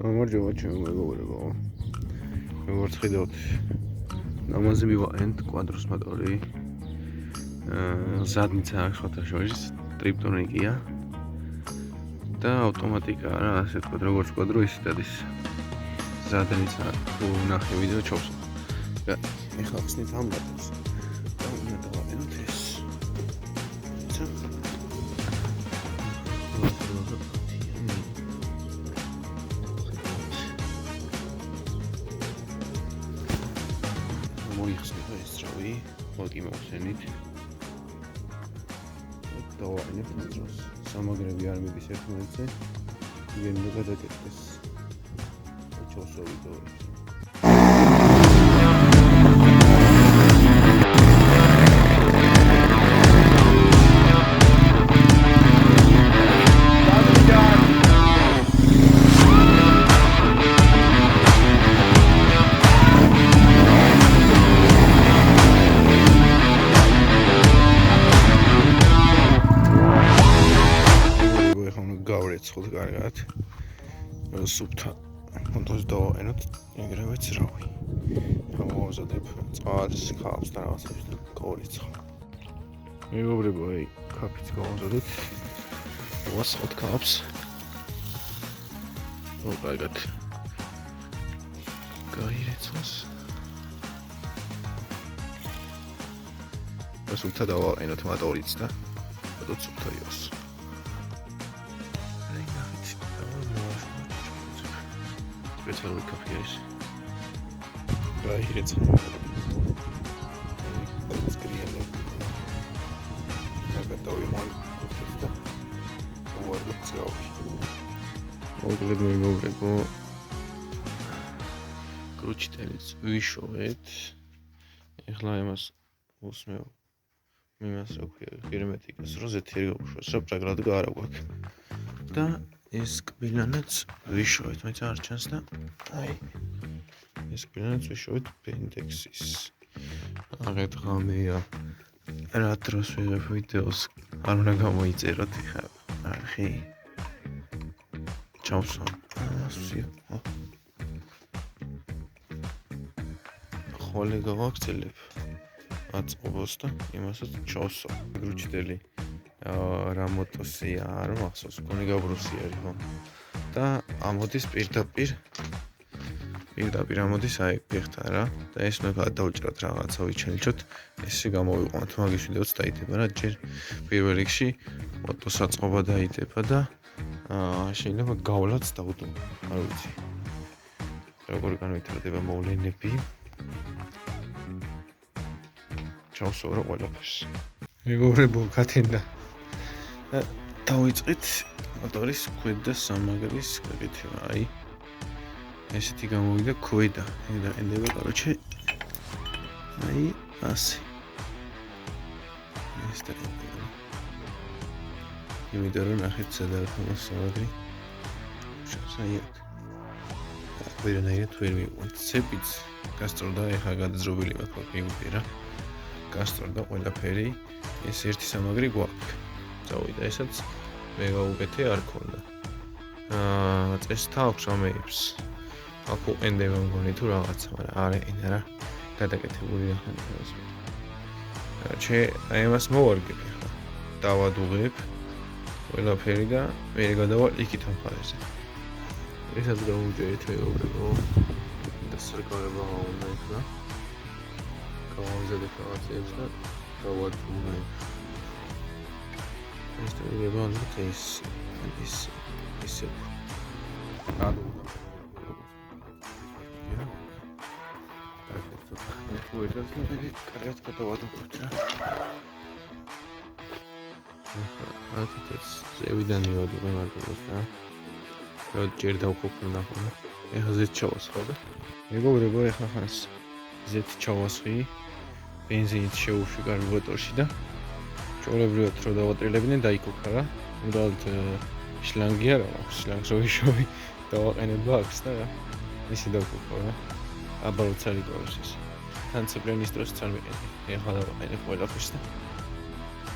გამარჯობა ჩემო მეგობრებო. როგორც ხედავთ, ამაზე მივაყენთ კვადროს მოტორი. ზადნიცა აქვს ხოთაშორის, ტრიპტონიკია და ავტომატიკაა რა, ასე ვთქვათ, როგორც კვადრო ისედაც ის ზადნიცა თუ ნახე ვიდეო ჩავსო. და ეხლა ხსნით ამ მოტორს. და უნდა დავაყენოთ ეს. მოიხსნით ეს ძრავი, მოკი მოვხსენით. დავაყენებთ ამ დროს. სამაგრები არ მიდის ერთმანეთზე. იგი უნდა გადაკეთდეს. ჩავსო ვიდეოებს. გავრეცხოთ კარგად. სუფთა კონტროლს დავაყენოთ, ეგრევე ძრავი. გამოვაზადებ წყალს, ქაფს და რაღაცებს და გავრეცხო. მეგობრებო, აი, ქაფიც გავაზადეთ. ვასხოთ ქაფს. კარგად. გაირეცხოს. სუფთა დავაყენოთ მოტორიც და გადოთ სუფთა იყოს. Special coffee guys. Right here it's scrivendo. Aspetta io mal questo. Guarda zrovი. მოგლეგო. კრუჩიტელიც ვიშოვეთ. ეხლა იმას უსმევ. იმას რა ქვია, ჰერმეტიკას როზეთი არ გავუშვას, რა პრაგრად გაარა გვაქვს. და ეს კბილანაც ვიშოვეთ, მეც არ ჩანს და აი ეს კბილანაც ვიშოვეთ ბენდექსის. აღეთ ღამეა. რა დროს ვიღებ ვიდეოს არ უნდა გამოიწეროთ ხა. ახი. ჩავსო. ასია. ხოლე გავაქცელებ. აწყობოს და იმასაც ჩავსო. გრუჩიტელი. რა მოტოსია არ მახსოვს, კონი გაბრუსი არის ხო? და ამოდის პირდაპირ ამოდის აი ფეხთა რა და ეს უნდა დავჭრათ რაღაცა ვიჩენილოთ, ესე გამოვიყვანოთ, მაგის ვიდეოც დაიდება რა, ჯერ პირველ რიგში მოტოს აწყობა დაიდება და შეიძლება გავლაც დავდო, არ ვიცი. როგორ განვითარდება მოვლენები. ჩავსო რა ყველაფერს. მეგობრებო, გათენდა დავიწყეთ მოტორის ქვედა სამაგრის გაკეთება. აი ესეთი გამოვიდა ქვედა. და ენდება короче. აი ასე. ეს და იმიტომ რომ ნახეთ სადაა სამაგრი. შესაძლოა. ვერანაირად ვერ მივყვანთ. ცეპიც გასწორდა, ეხლა გადაძრობილი მაქვს მიუღია. გასწორდა ყველაფერი. ეს ერთი სამაგრი გვაქვს. წავიდა ესაც მე გავუკეთე არ ქონდა. წესთა აქვს ამეებს. აქ უყენდება მგონი თუ რაღაცა, მაგრამ არ ეყინა რა. გადაკეთებული ახლა. короче, აი მას მოვარგებ ახლა. დავადუღებ ყველაფერი და მე გადავალ იქით ამ მხარეზე. ესაც გავუჭერეთ მეგობრებო. და სარგალება უნდა იქნა. გავამზადებ რაღაცებს და გავადუღებ. ეს შეიძლება არის ეს ანუ ეს ნებიდი კარგად გადავადუღოთ რა. ეს ზევიდან მივადუღე მაგას რა. ჯერ დავყოფნა ნახო. ეხლა ზეთ ჩავასხავ და მეგობრებო, ეხლა ხანს ზეთ ჩავასხი. ბენზინით შეუშვი კარბურატორში და ჩვეულებრივად რო დავატრილებინე დაიქოქა რა. უბრალოდ შლანგი არა აქვს, შლანგს რო ვიშოვი დავაყენებ აქვს და ისი დავქოქა რა. აბაროც არ იკავებს ეს. თან ცეპლენის დროს არ მიყენე. ეხლა დავაყენებ ყველაფერს და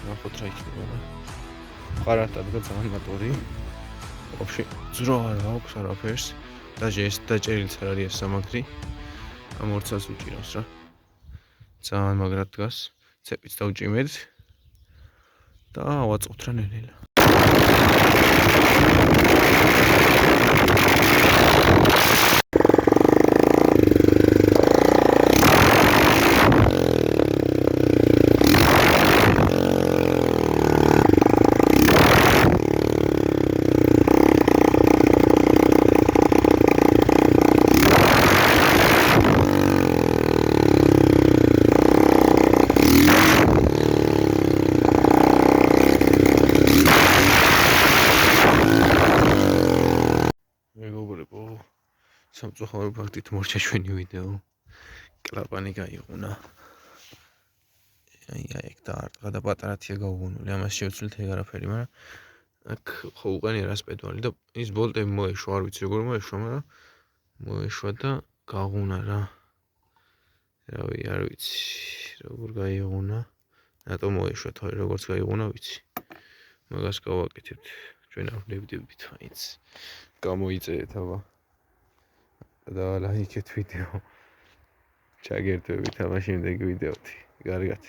ნახოთ რა იქნება რა. ყარად ადგა ძალიან მოტორი. Вообще ძრო არ აქვს არაფერს. დაჟე ეს დაჭერილიც არ არის სამაგრი. ამ ორცას უჭირავს რა. ძალიან მაგრად დგას. ცეპიც დავჭიმეთ და ავაწყობთ რა ნელ-ნელა. მეგობრებო, სამწუხაროდ ფაქტით მორჩა ჩვენი ვიდეო. კლაპანი გაიღუნა. აი ეგ დაარტყა და პატარათია გაუგონული. ამას შევცვლით ეგ არაფერი, მაგრამ აქ ხო უყენია რას პედალი და ის ბოლტები მოეშვა, არ ვიცი როგორ მოეშვა, მაგრამ მოეშვა და გაღუნა რა. რავი, არ ვიცი, როგორ გაიღუნა. რატო მოეშვა, თორე როგორც გაიღუნა ვიცი. მაგას გავაკეთებთ. ჩვენ არ ვნებდებით მაინც. გამოიწერეთ აბა. და ლაიქეთ ვიდეო. ჩაგერთვებით აბა შემდეგი ვიდეოთი. კარგად.